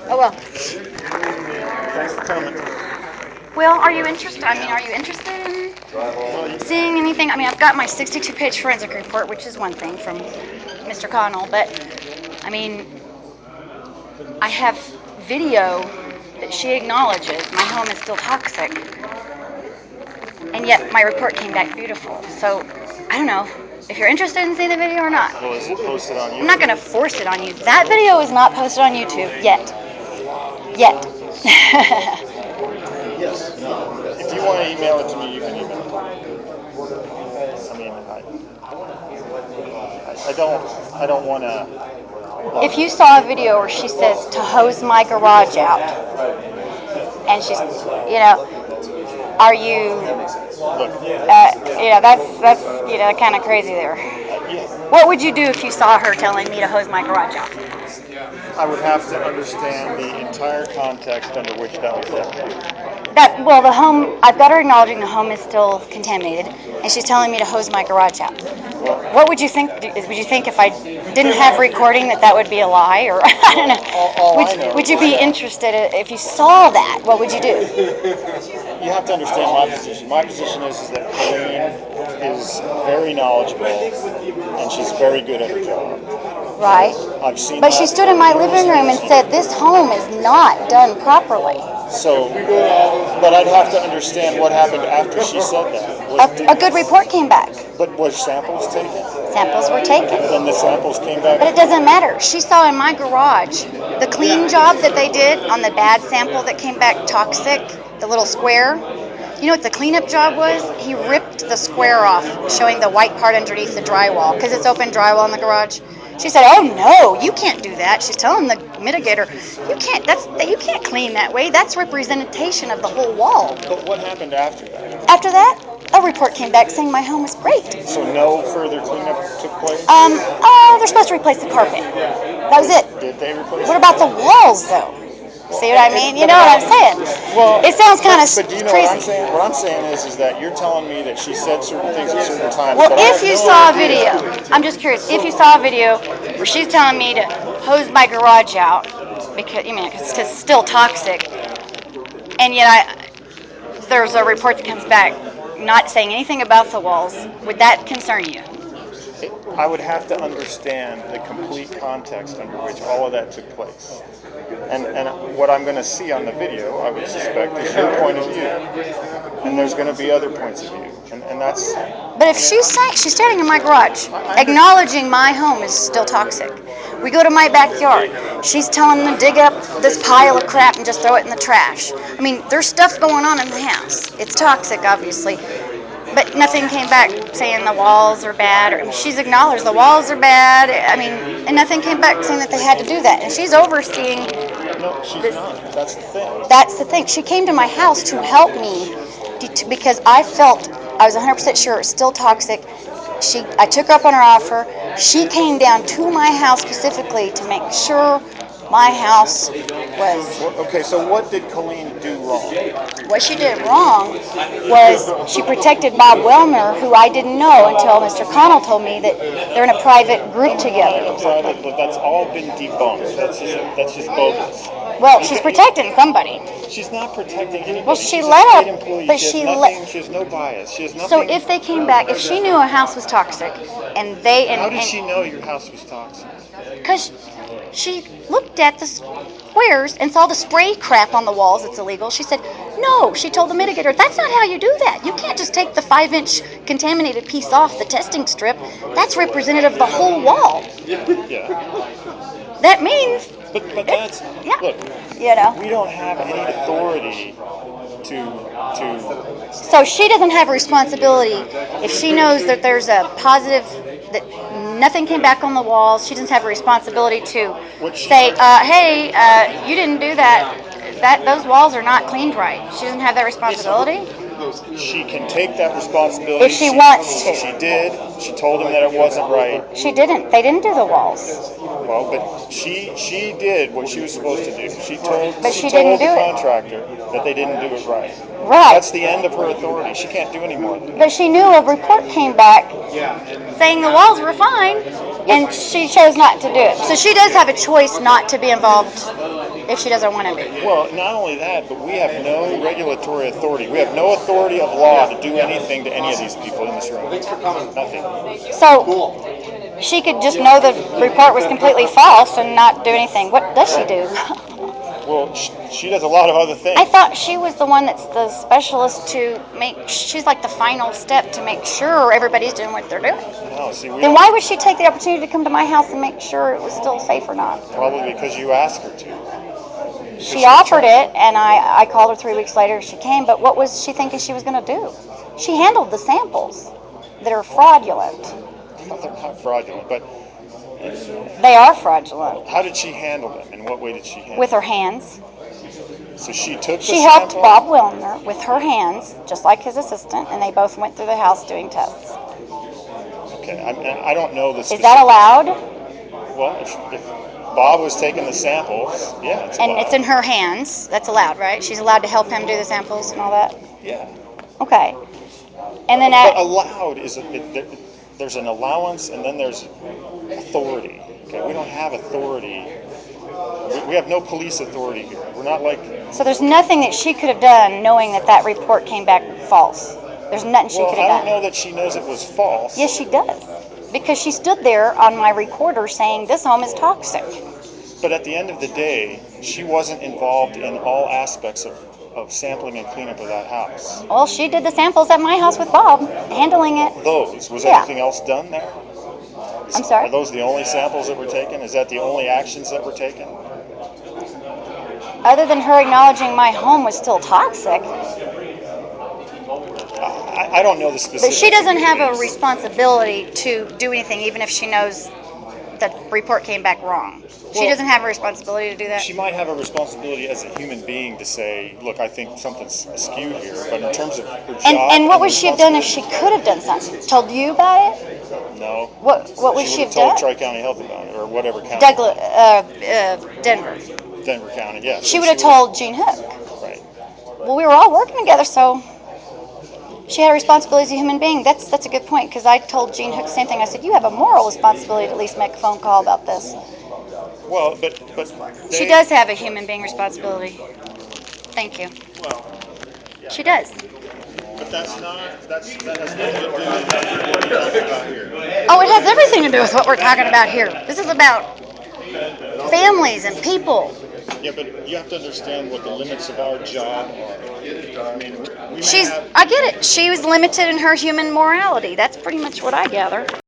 Oh well. Thanks for coming. Well, are you interested? I mean, are you interested in seeing anything? I mean, I've got my 62-page forensic report, which is one thing from Mr. Connell, but I mean, I have video that she acknowledges my home is still toxic, and yet my report came back beautiful. So I don't know if you're interested in seeing the video or not. Well, is it posted on YouTube? I'm not going to force it on you. That video is not posted on YouTube yet. Yet. If you want to email it to me, you can email it to me. I don't want to. If you saw a video where she says to hose my garage out, and she's, are you, that's kind of crazy there. What would you do if you saw her telling me to hose my garage out? I would have to understand the entire context under which that was said. Well, the home, I've got her acknowledging the home is still contaminated, and she's telling me to hose my garage out. What would you think? Would you think if I didn't have recording that would be a lie, or I don't know? Would you be interested if you saw that? What would you do? You have to understand my position. My position is that Colleen is very knowledgeable and she's very good at her job. Right. I've seen but she stood in my living room and said, "This home is not done properly." So, but I'd have to understand what happened after she said that. A good report came back. But was samples taken? Samples were taken. And the samples came back? But it doesn't matter. She saw in my garage the clean job that they did on the bad sample that came back toxic, the little square. You know what the cleanup job was? He ripped the square off, showing the white part underneath the drywall, because it's open drywall in the garage. She said, "Oh no, you can't do that." She's telling the mitigator, "You can't clean that way. That's representation of the whole wall." But what happened after that? After that, a report came back saying my home was great. So no further cleanup took place? They're supposed to replace the carpet. That was it. Did they replace? What about the walls, though? See what I mean? You know what I'm saying? Well, it sounds kind of But do you know crazy. what I'm saying? What I'm saying is that you're telling me that she said certain things at certain times. Well, but if you saw a video, I'm just curious. If you saw a video where she's telling me to hose my garage out because it's still toxic, and yet there's a report that comes back not saying anything about the walls, would that concern you? I would have to understand the complete context under which all of that took place. And what I'm going to see on the video, I would suspect, is your point of view. And there's going to be other points of view. And that's... But if she's standing in my garage, acknowledging my home is still toxic. We go to my backyard. She's telling them to dig up this pile of crap and just throw it in the trash. I mean, there's stuff going on in the house. It's toxic, obviously. But nothing came back saying the walls are bad. She's acknowledged the walls are bad. And nothing came back saying that they had to do that. And she's overseeing. No, she's not. That's the thing. That's the thing. She came to my house to help me because I was 100% sure it's still toxic. I took her up on her offer. She came down to my house specifically to make sure my house was... Okay, so what did Colleen do wrong? What she did wrong was she protected Bob Wellner, who I didn't know until Mr. Connell told me that they're in a private group together. But that's all been debunked. That's just bogus. Well, she's protecting somebody. She's not protecting anybody. Well, she She's let a up, state employee. but she has no bias. She has nothing. So if they came back, if she knew a house was toxic, and they... How did she know your house was toxic? Because she looked at the squares and saw the spray crap on the walls. It's illegal. She said, no. She told the mitigator, that's not how you do that. You can't just take the 5-inch contaminated piece off the testing strip. That's representative of the whole wall. Yeah. That means... But that's... Yeah. Look, we don't have any authority to... So she doesn't have a responsibility if she knows that there's a positive... that nothing came back on the walls. She doesn't have a responsibility to say, hey, you didn't do that. Those walls are not cleaned right. She doesn't have that responsibility? She can take that responsibility. If she wants to. She did. She told him that it wasn't right. She didn't. They didn't do the walls. Well, but she did what she was supposed to do. She told the contractor that they didn't do it right. Right. That's the end of her authority. She can't do any more than that. But she knew a report came back saying the walls were fine, and she chose not to do it. So she does have a choice not to be involved if she doesn't want to be. Well, not only that, but we have no regulatory authority. We have no authority of law to do anything to any of these people in this room. Nothing. So she could just know the report was completely false and not do anything. What does she do? Well, she does a lot of other things. I thought she was the one that's the specialist to make. She's like the final step to make sure everybody's doing what they're doing. No, see, Then why would she take the opportunity to come to my house and make sure it was still safe or not? Probably because you asked her to. She offered it, and I called her 3 weeks later. She came, but what was she thinking she was going to do? She handled the samples that are fraudulent. Well, they're not fraudulent, but they are fraudulent. How did she handle them? In what way did she handle them? With her hands. So she took the She sample? helped Bob Wilner with her hands, just like his assistant, and they both went through the house doing tests. Okay, I don't know the Is that allowed? Well, if Bob was taking the samples, yeah, it's allowed. And it's in her hands. That's allowed, right? She's allowed to help him do the samples and all that? Yeah. Okay. And then but allowed is there's an allowance and then there's authority. Okay, we don't have authority. We have no police authority here. We're not like. So there's nothing that she could have done knowing that report came back false. There's nothing she could have done. I don't know that she knows it was false. Yes, she does. Because she stood there on my recorder saying this home is toxic. But at the end of the day, she wasn't involved in all aspects of sampling and cleanup of that house. Well, she did the samples at my house with Bob, handling it. Those? Was anything else done there? I'm sorry? Are those the only samples that were taken? Is that the only actions that were taken? Other than her acknowledging my home was still toxic. I don't know the specifics. But she doesn't have a responsibility to do anything, even if she knows that the report came back wrong. She doesn't have a responsibility to do that. She might have a responsibility as a human being to say, look, I think something's askew here. But in terms of her job... And what would she have done if she could have done something? Told you about it? No. What would she have done? done? She would have told Tri-County Health about it, or whatever county. Denver. Denver County, yeah. She would have told Gene Hook. Right. Well, we were all working together, so... She had a responsibility as a human being. That's a good point, because I told Gene Hook the same thing. I said, you have a moral responsibility to at least make a phone call about this. Well, but she does have a human being responsibility. Thank you. Well, yeah. She does. But that has nothing to do with what we're talking about here. Oh, it has everything to do with what we're talking about here. This is about families and people. Yeah, but you have to understand what the limits of our job are. I mean, I get it. She was limited in her human morality. That's pretty much what I gather.